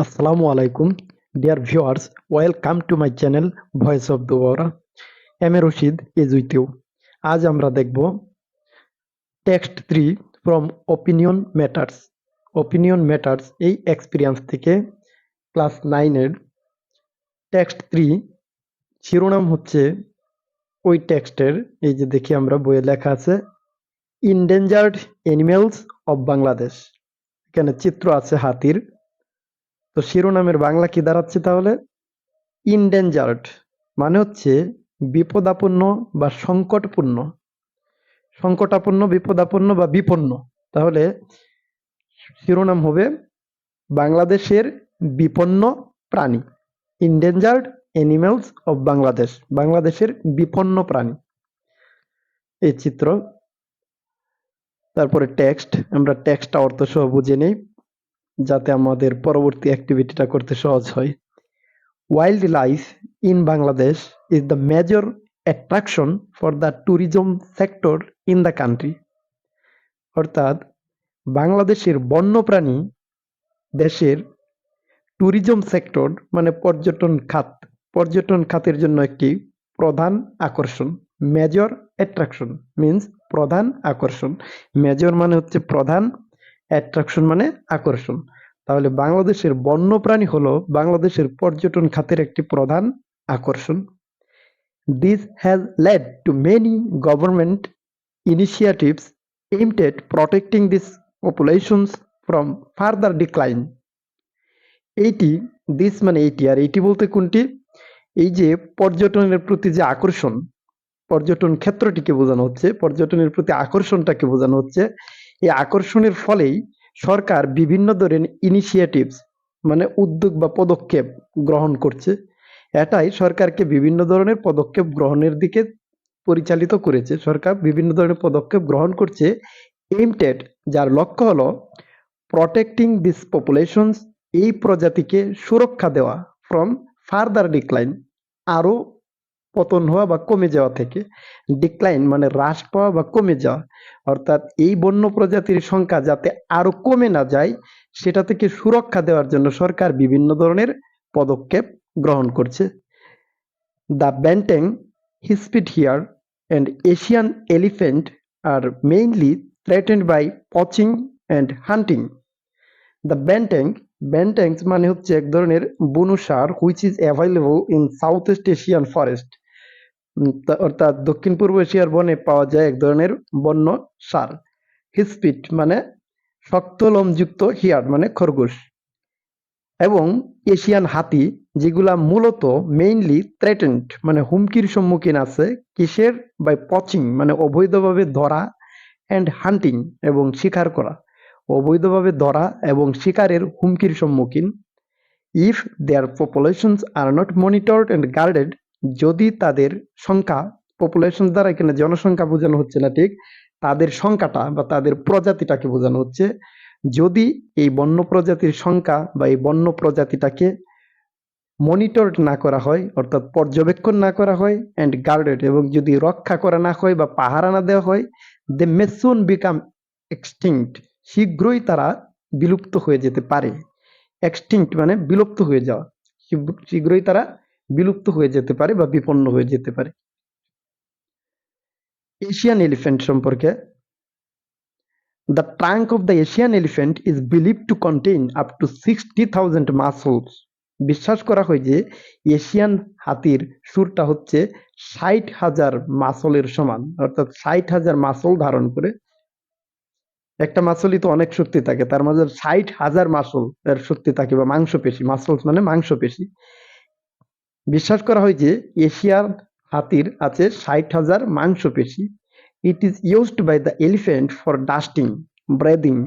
Assalamu alaikum, dear viewers. Welcome to my channel Voice of the Aura. I'm Rashid is with you. আজ আমরা দেখব text 3 from Opinion Matters. Opinion Matters এই experience থেকে class 9 এর text 3 শিরোনাম হচ্ছে ওই টেক্সটের এই যে দেখি আমরা বইয়ে লেখা আছে Endangered Animals of Bangladesh. এখানে চিত্র আছে হাতির। তো শিরোনামের বাংলা কি দাঁড়াচ্ছে তাহলে? ইনডেঞ্জার্ড মানে হচ্ছে বিপদাপন্ন বা সংকটাপন্ন, বিপদাপন্ন বা বিপন্ন। তাহলে শিরোনাম হবে বাংলাদেশের বিপন্ন প্রাণী, ইনডেঞ্জার্ড অ্যানিমেলস অফ বাংলাদেশ, বাংলাদেশের বিপন্ন প্রাণী। এই চিত্র। তারপরে টেক্সট, আমরা টেক্সটটা অর্থ সহ বুঝে নেই যাতে আমাদের পরবর্তী অ্যাক্টিভিটিটা করতে সহজ হয়। Wildlife in Bangladesh is the major attraction for the tourism sector in the country. অর্থাৎ বাংলাদেশের বন্যপ্রাণী দেশের ট্যুরিজম সেক্টর মানে পর্যটন খাতের জন্য একটি প্রধান আকর্ষণ। মেজর অ্যাট্রাকশন মিন্স প্রধান আকর্ষণ। মেজর মানে হচ্ছে প্রধান, অ্যাট্রাকশন মানে আকর্ষণ। তাহলে বাংলাদেশের বন্যপ্রাণী হলো বাংলাদেশের পর্যটন খাতের একটি প্রধান আকর্ষণ। This has led to many government initiatives aimed at protecting these populations from further decline. This মানে এইটি, আর এইটি বলতে কোনটি? এই যে পর্যটনের প্রতি যে আকর্ষণ, পর্যটন ক্ষেত্রটিকে বোঝানো হচ্ছে, পর্যটনের প্রতি আকর্ষণটাকে বোঝানো হচ্ছে। এই আকর্ষণের ফলেই সরকার বিভিন্ন ধরনের ইনিশিয়েটিভস মানে উদ্যোগ বা পদক্ষেপ গ্রহণ করছে। এটাই সরকারকে বিভিন্ন ধরনের পদক্ষেপ গ্রহণের দিকে পরিচালিত করেছে। সরকার বিভিন্ন ধরনের পদক্ষেপ গ্রহণ করছে aimed at, যার লক্ষ্য হলো প্রটেক্টিং দিস পপুলেশনস, এই প্রজাতিকে সুরক্ষা দেওয়া, ফ্রম ফার্দার ডিক্লাইন, আরো পতন হওয়া বা কমে যাওয়া থেকে। ডিক্লাইন মানে হ্রাস পাওয়া বা কমে যাওয়া, অর্থাৎ এই বন্য প্রজাতির সংখ্যা যাতে আরো কমে না যায় সেটা থেকে সুরক্ষা দেওয়ার জন্য সরকার বিভিন্ন ধরনের পদক্ষেপ গ্রহণ করছে। The banteng, hispid hare and Asian elephant are mainly threatened by poaching and hunting. The bantangs মানে হচ্ছে এক ধরনের বনু ষাঁড় which is available in Southeast Asian forest. অর্থাৎ দক্ষিণ পূর্ব এশিয়ার বনে পাওয়া যায় এক ধরনের বন্য ষাঁড়। হিসপিড মানে শক্ত লোমযুক্ত, হিয়ার মানে খরগোশ, এবং এশিয়ান হাতি যেগুলা মূলত মেইনলি থ্রেটেন্ড মানে হুমকির সম্মুখীন আছে। কিসের? বাই পচিং মানে অবৈধভাবে ধরা, অ্যান্ড হান্টিং এবং শিকার করা, অবৈধভাবে ধরা এবং শিকারের হুমকির সম্মুখীন। If their populations are not monitored and guarded, যদি তাদের সংখ্যা, পপুলেশন দ্বারা এখানে জনসংখ্যা বোঝানো হচ্ছে না, ঠিক তাদের সংখ্যাটা বা তাদের প্রজাতিটাকে বোঝানো হচ্ছে। যদি এই বন্য প্রজাতির সংখ্যা বা এই বন্য প্রজাতিটাকে মনিটর না করা হয়, অর্থাৎ পর্যবেক্ষণ না করা হয়, অ্যান্ড গার্ডেড এবং যদি রক্ষা করা না হয় বা পাহারা না দেওয়া হয়, দে মে সুন বিকাম এক্সটিংক্ট, শীঘ্রই তারা বিলুপ্ত হয়ে যেতে পারে। এক্সটিংক্ট মানে বিলুপ্ত হয়ে যাওয়া, শীঘ্রই তারা বিলুপ্ত হয়ে যেতে পারে বা বিপন্ন হয়ে যেতে পারে। এশিয়ান এলিফ্যান্ট সম্পর্কে, the trunk of the Asian elephant is believed to contain up to 60,000 muscles. বিশ্বাস করা হয় যে এশিয়ান হাতির সুরটা হচ্ছে 60,000 মাসলের সমান, অর্থাৎ 60,000 মাসল ধারণ করে। একটা মাসলই তো অনেক শক্তি থাকে, তার মাঝে 60,000 মাসল এর শক্তি থাকে বা মাংসপেশি। মাসলস মানে মাংসপেশি। বিশ্বাস করা হয় যে এশিয়ার হাতির আছে 60,000 মাংসপেশি। It is used by the elephant for dusting, breathing,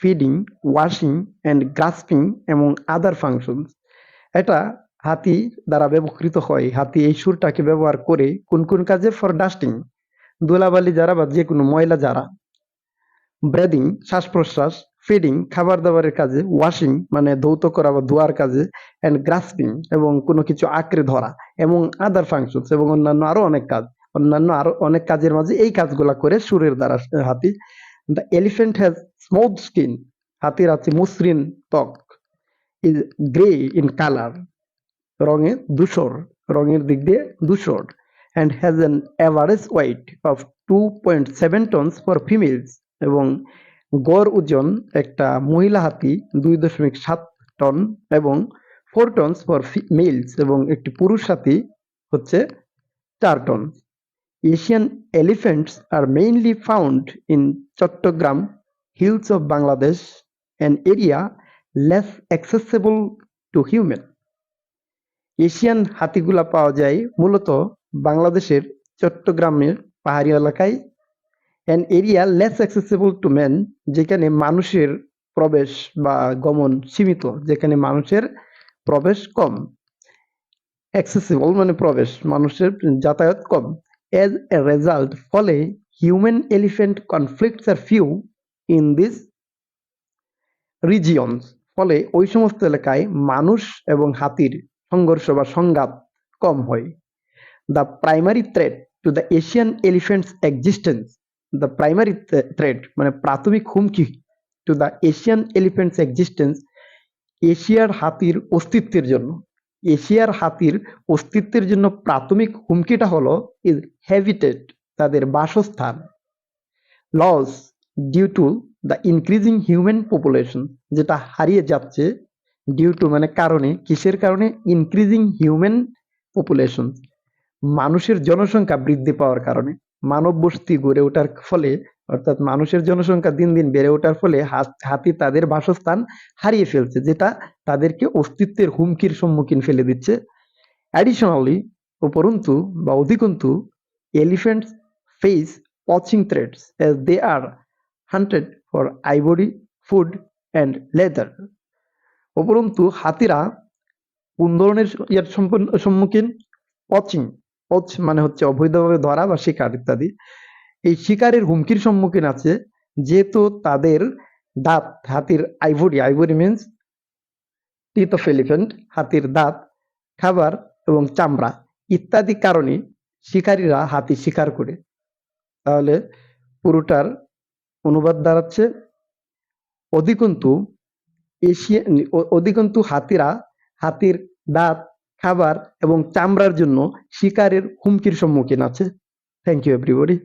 feeding, washing and grasping among other functions. এটা হাতি দ্বারা ব্যবহৃত হয়। হাতি এই সুরটাকে ব্যবহার করে কোন কোন কাজে? ফর ডাস্টিং, ধুলাবালি যারা বা যে কোনো ময়লা যারা, ব্রেদিং শ্বাস প্রশ্বাস, ফিডিং খাবার দাবারের কাজে, ওয়াশিং মানে ধৌত করা বা ধোয়ার কাজে, অ্যান্ড গ্রাসপিং এবং কোনো কিছু আঁকড়ে ধরা, এবং আদার ফাংশনস এবং অন্যান্য আরো অনেক কাজের মাঝে এই কাজগুলা করে সুরের দ্বারা হাতি। The elephant has smooth skin, হাতির আছে মসৃণ ত্বক। is gray in color, রঙে ধূসর, রঙের দিক দিয়ে ধূসর, and has an average weight of 2.7 tons for females, এবং গড় ওজন একটা মহিলা হাতি 2.7 টন এবং 4 tons for মেলস, এবং একটি পুরুষ হাতি হচ্ছে 4 ton. Asian elephants are mainly found in Chattogram hills of Bangladesh, an area less accessible to human. Asian হাতিগুলা পাওয়া যায় মূলত বাংলাদেশের চট্টগ্রামের পাহাড়ি এলাকায়, an area less accessible to men, যেখানে মানুষের প্রবেশ বা গমন সীমিত, যেখানে মানুষের প্রবেশ কম, accessible মানে প্রবেশ, মানুষের যাতায়াত কম। As a result, ফলে human elephant conflicts are few in this regions, ফলে ওই সমস্ত এলাকায় মানুষ এবং হাতির সংঘর্ষ বা সংঘাত কম হয়। The primary threat to the Asian elephant's existence, the primary threat মানে প্রাথমিক হুমকি to the Asian elephant's existence, এশিয়ার হাতির অস্তিত্বের জন্য, এশিয়ার হাতির অস্তিত্বের জন্য প্রাথমিক হুমকিটা হলো is habitat, তাদের বাসস্থান, loss due to the increasing human population, যেটা হারিয়ে যাচ্ছে, due to মানে কারণে, কিসের কারণে, increasing human population, মানুষের জনসংখ্যা বৃদ্ধি পাওয়ার কারণে, মানব বসতি গড়ে ওঠার ফলে, অর্থাৎ মানুষের জনসংখ্যা দিন দিন বেড়ে ওঠার ফলে হাতি তাদের বাসস্থান হারিয়ে ফেলছে, যেটা তাদেরকে অস্তিত্বের হুমকির সম্মুখীন ফেলে দিচ্ছে। অ্যাডিশনালি, উপরন্তু বা অধিকন্তু, elephants face poaching threats as they are hunted for ivory, food and leather. উপরন্তু হাতিরা কোন ধরনের সম্মুখীন, পচিং, পচ মানে হচ্ছে অবৈধভাবে ধরা বা শিকার ইত্যাদি, এই শিকারের হুমকির সম্মুখীন আছে, যেহেতু তাদের দাঁত, হাতির ivory, ivory means teeth of elephant, হাতির দাঁত, খাবার এবং চামড়া ইত্যাদি কারণে শিকারীরা হাতি শিকার করে। তাহলে পুরোটার অনুবাদ দাঁড়াচ্ছে অধিকন্তু হাতিরা হাতির দাঁত, খাবার এবং চামড়ার জন্য শিকারের হুমকির সম্মুখীন আছে। Thank you everybody.